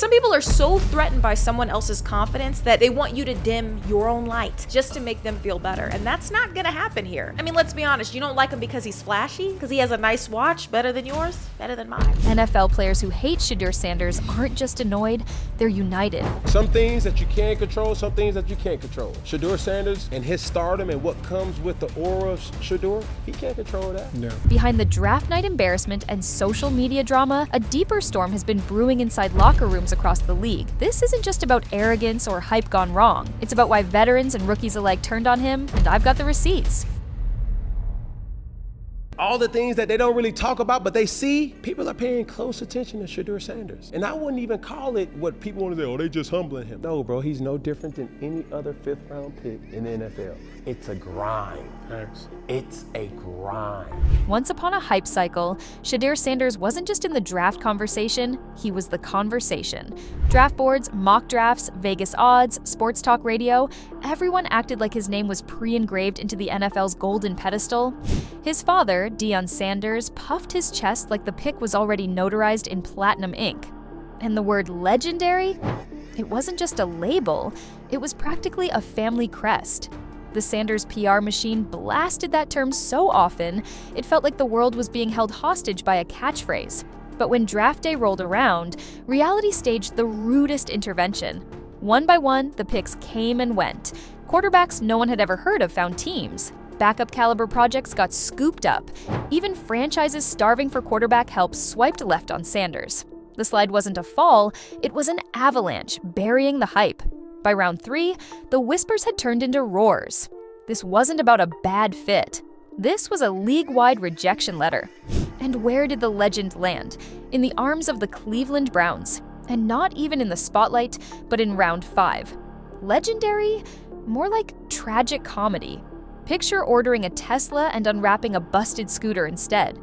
Some people are so threatened by someone else's confidence that they want you to dim your own light just to make them feel better. And that's not gonna happen here. I mean, let's be honest, you don't like him because he's flashy, because he has a nice watch, better than yours, better than mine. NFL players who hate Shedeur Sanders aren't just annoyed, they're united. Some things that you can control, some things that you can't control. Shedeur Sanders and his stardom and what comes with the aura of Shedeur, he can't control that. No. Behind the draft night embarrassment and social media drama, a deeper storm has been brewing inside locker rooms across the league. This isn't just about arrogance or hype gone wrong. It's about why veterans and rookies alike turned on him, and I've got the receipts. All the things that they don't really talk about, but they see, people are paying close attention to Shedeur Sanders. And I wouldn't even call it what people want to say, oh, they just humbling him. No, bro, he's no different than any other fifth-round pick in the NFL. It's a grind. Thanks. It's a grind. Once upon a hype cycle, Shedeur Sanders wasn't just in the draft conversation, he was the conversation. Draft boards, mock drafts, Vegas odds, sports talk radio, everyone acted like his name was pre-engraved into the NFL's golden pedestal. His father, Deion Sanders, puffed his chest like the pick was already notarized in platinum ink. And the word legendary? It wasn't just a label, it was practically a family crest. The Sanders PR machine blasted that term so often, it felt like the world was being held hostage by a catchphrase. But when draft day rolled around, reality staged the rudest intervention. One by one, the picks came and went. Quarterbacks no one had ever heard of found teams. Backup caliber projects got scooped up. Even franchises starving for quarterback help swiped left on Sanders. The slide wasn't a fall, it was an avalanche, burying the hype. By round 3, the whispers had turned into roars. This wasn't about a bad fit. This was a league-wide rejection letter. And where did the legend land? In the arms of the Cleveland Browns. And not even in the spotlight, but in round 5. Legendary? More like tragic comedy. Picture ordering a Tesla and unwrapping a busted scooter instead.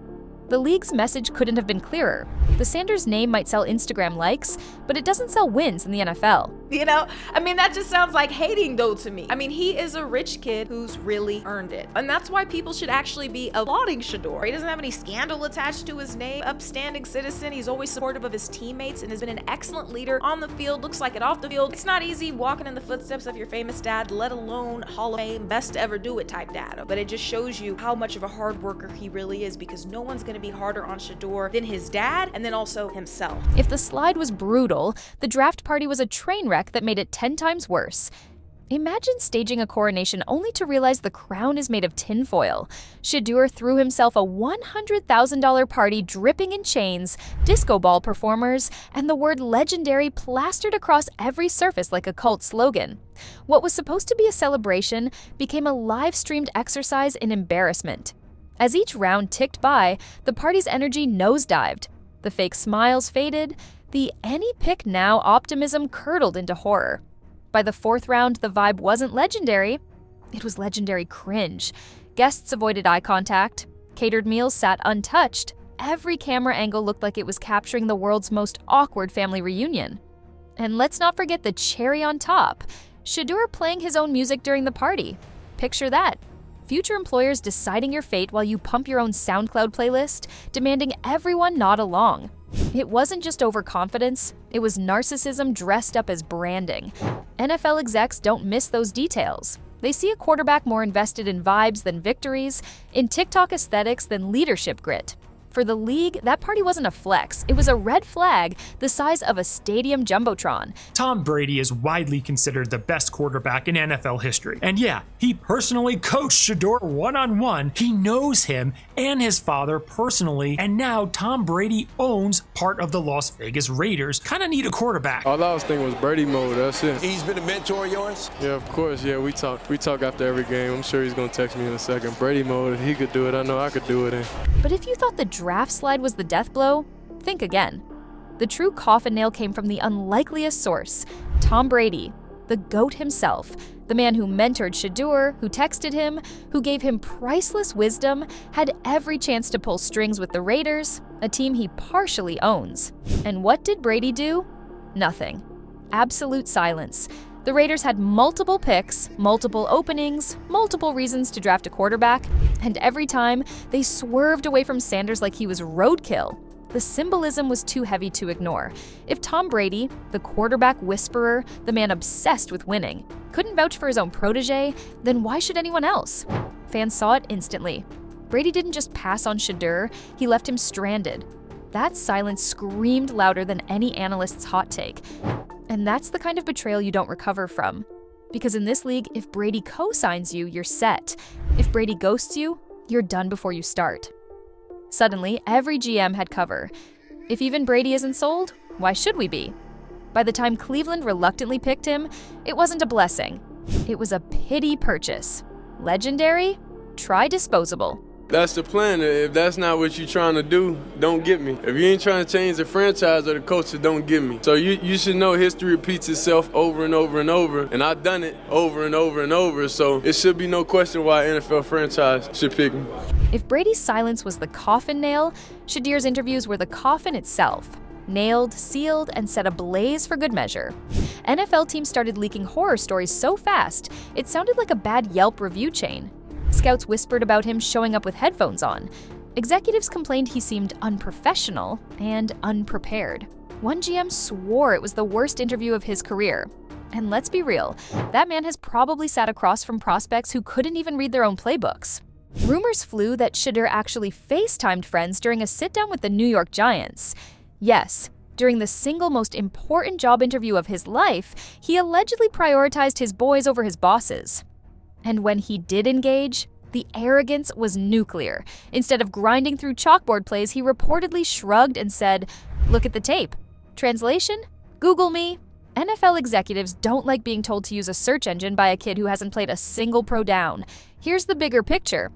The league's message couldn't have been clearer. The Sanders name might sell Instagram likes, but it doesn't sell wins in the NFL. You know, I mean, that just sounds like hating though to me. I mean, he is a rich kid who's really earned it. And that's why people should actually be applauding Shedeur. He doesn't have any scandal attached to his name. Upstanding citizen. He's always supportive of his teammates and has been an excellent leader on the field. Looks like it off the field. It's not easy walking in the footsteps of your famous dad, let alone Hall of Fame, best to ever do it type dad. But it just shows you how much of a hard worker he really is, because no one's going to be harder on Shedeur than his dad and then also himself. If the slide was brutal, the draft party was a train wreck that made it 10 times worse. Imagine staging a coronation only to realize the crown is made of tinfoil. Shedeur threw himself a $100,000 party dripping in chains, disco ball performers, and the word legendary plastered across every surface like a cult slogan. What was supposed to be a celebration became a live-streamed exercise in embarrassment. As each round ticked by, the party's energy nosedived. The fake smiles faded, the any pick now optimism curdled into horror. By the 4th round, the vibe wasn't legendary, it was legendary cringe. Guests avoided eye contact, catered meals sat untouched, every camera angle looked like it was capturing the world's most awkward family reunion. And let's not forget the cherry on top, Shedeur playing his own music during the party. Picture that. Future employers deciding your fate while you pump your own SoundCloud playlist, demanding everyone nod along. It wasn't just overconfidence, it was narcissism dressed up as branding. NFL execs don't miss those details. They see a quarterback more invested in vibes than victories, in TikTok aesthetics than leadership grit. For the league, that party wasn't a flex, it was a red flag the size of a stadium jumbotron. Tom Brady is widely considered the best quarterback in NFL history. And yeah, he personally coached Shedeur one-on-one. He knows him and his father personally, and now Tom Brady owns part of the Las Vegas Raiders. Kinda need a quarterback. All I was thinking was Brady mode, that's it. He's been a mentor of yours? Yeah, of course, yeah, we talk after every game. I'm sure he's gonna text me in a second. Brady mode, if he could do it, I know I could do it. But if you thought the draft slide was the death blow, think again. The true coffin nail came from the unlikeliest source, Tom Brady, the GOAT himself, the man who mentored Shedeur, who texted him, who gave him priceless wisdom, had every chance to pull strings with the Raiders, a team he partially owns. And what did Brady do? Nothing. Absolute silence. The Raiders had multiple picks, multiple openings, multiple reasons to draft a quarterback, and every time they swerved away from Sanders like he was roadkill. The symbolism was too heavy to ignore. If Tom Brady, the quarterback whisperer, the man obsessed with winning, couldn't vouch for his own protege, then why should anyone else? Fans saw it instantly. Brady didn't just pass on Shedeur, he left him stranded. That silence screamed louder than any analyst's hot take. And that's the kind of betrayal you don't recover from. Because in this league, if Brady co-signs you, you're set. If Brady ghosts you, you're done before you start. Suddenly, every GM had cover. If even Brady isn't sold, why should we be? By the time Cleveland reluctantly picked him, it wasn't a blessing. It was a pity purchase. Legendary? Try disposable. That's the plan. If that's not what you're trying to do, don't get me. If you ain't trying to change the franchise or the culture, don't get me. So you should know history repeats itself over and over and over, and I've done it over and over and over, so it should be no question why an NFL franchise should pick me. If Brady's silence was the coffin nail, Shedeur's interviews were the coffin itself. Nailed, sealed, and set ablaze for good measure. NFL teams started leaking horror stories so fast, it sounded like a bad Yelp review chain. Scouts whispered about him showing up with headphones on. Executives complained he seemed unprofessional and unprepared. One GM swore it was the worst interview of his career. And let's be real, that man has probably sat across from prospects who couldn't even read their own playbooks. Rumors flew that Shedeur actually FaceTimed friends during a sit-down with the New York Giants. Yes, during the single most important job interview of his life, he allegedly prioritized his boys over his bosses. And when he did engage, the arrogance was nuclear. Instead of grinding through chalkboard plays, he reportedly shrugged and said, "Look at the tape." Translation? Google me. NFL executives don't like being told to use a search engine by a kid who hasn't played a single pro down. Here's the bigger picture.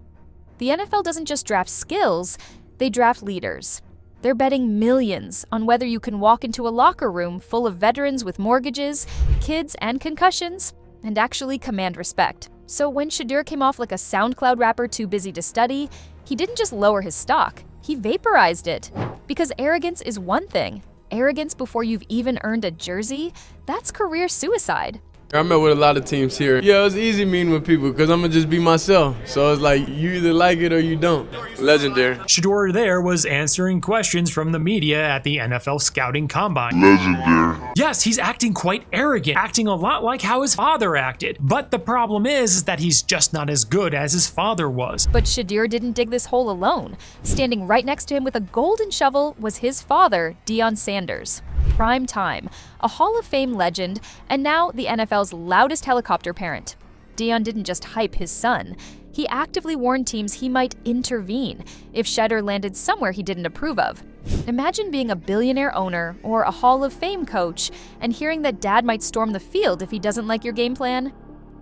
The NFL doesn't just draft skills, they draft leaders. They're betting millions on whether you can walk into a locker room full of veterans with mortgages, kids, and concussions, and actually command respect. So when Shedeur came off like a SoundCloud rapper too busy to study, he didn't just lower his stock, he vaporized it. Because arrogance is one thing. Arrogance before you've even earned a jersey, that's career suicide. I met with a lot of teams here. Yeah, it was easy meeting with people because I'm going to just be myself. So it's like you either like it or you don't. Legendary. Shedeur there was answering questions from the media at the NFL Scouting Combine. Legendary. Yes, he's acting quite arrogant, acting a lot like how his father acted. But the problem is that he's just not as good as his father was. But Shedeur didn't dig this hole alone. Standing right next to him with a golden shovel was his father, Deion Sanders. Prime time, a Hall of Fame legend, and now the NFL's loudest helicopter parent. Deion didn't just hype his son. He actively warned teams he might intervene if Shedeur landed somewhere he didn't approve of. Imagine being a billionaire owner or a Hall of Fame coach and hearing that dad might storm the field if he doesn't like your game plan.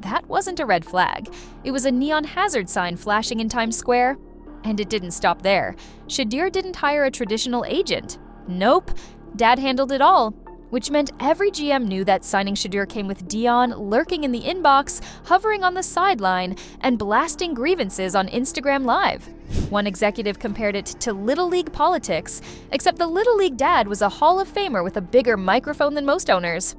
That wasn't a red flag. It was a neon hazard sign flashing in Times Square. And it didn't stop there. Shedeur didn't hire a traditional agent. Nope. Dad handled it all, which meant every GM knew that signing Shedeur came with Deion lurking in the inbox, hovering on the sideline, and blasting grievances on Instagram Live. One executive compared it to Little League politics, except the Little League dad was a Hall of Famer with a bigger microphone than most owners.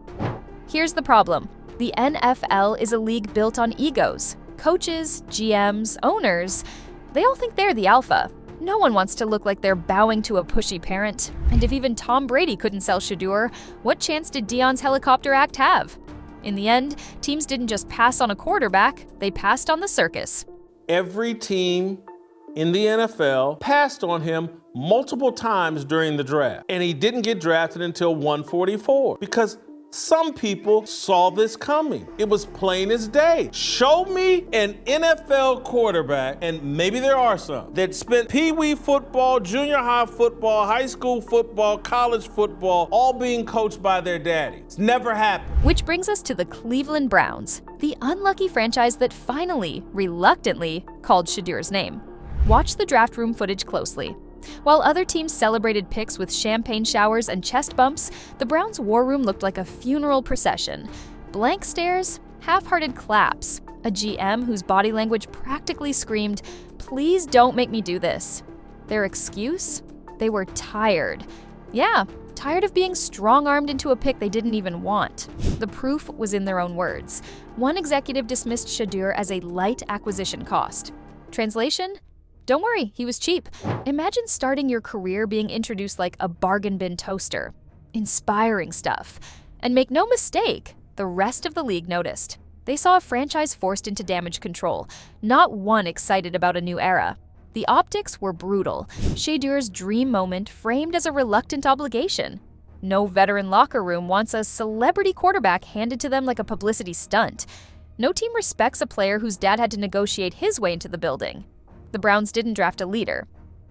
Here's the problem. The NFL is a league built on egos. Coaches, GMs, owners, they all think they're the alpha. No one wants to look like they're bowing to a pushy parent. And if even Tom Brady couldn't sell Shedeur, what chance did Deion's helicopter act have? In the end, teams didn't just pass on a quarterback, they passed on the circus. Every team in the NFL passed on him multiple times during the draft. And he didn't get drafted until 144 because some people saw this coming. It was plain as day. Show me an NFL quarterback, and maybe there are some, that spent pee-wee football, junior high football, high school football, college football, all being coached by their daddy. It's never happened. Which brings us to the Cleveland Browns, the unlucky franchise that finally, reluctantly, called Shedeur's name. Watch the draft room footage closely. While other teams celebrated picks with champagne showers and chest bumps, the Browns' war room looked like a funeral procession. Blank stares, half-hearted claps, a GM whose body language practically screamed, "Please don't make me do this." Their excuse? They were tired. Yeah, tired of being strong-armed into a pick they didn't even want. The proof was in their own words. One executive dismissed Shedeur as a light acquisition cost. Translation? Don't worry, he was cheap. Imagine starting your career being introduced like a bargain bin toaster. Inspiring stuff. And make no mistake, the rest of the league noticed. They saw a franchise forced into damage control, not one excited about a new era. The optics were brutal. Shedeur's dream moment framed as a reluctant obligation. No veteran locker room wants a celebrity quarterback handed to them like a publicity stunt. No team respects a player whose dad had to negotiate his way into the building. The Browns didn't draft a leader.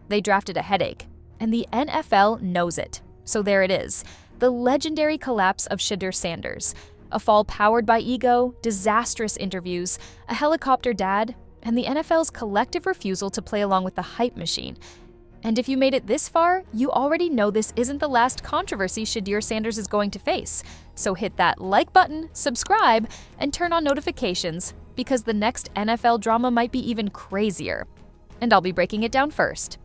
They drafted a headache. And the NFL knows it. So there it is, the legendary collapse of Shedeur Sanders. A fall powered by ego, disastrous interviews, a helicopter dad, and the NFL's collective refusal to play along with the hype machine. And if you made it this far, you already know this isn't the last controversy Shedeur Sanders is going to face. So hit that like button, subscribe, and turn on notifications, because the next NFL drama might be even crazier. And I'll be breaking it down first.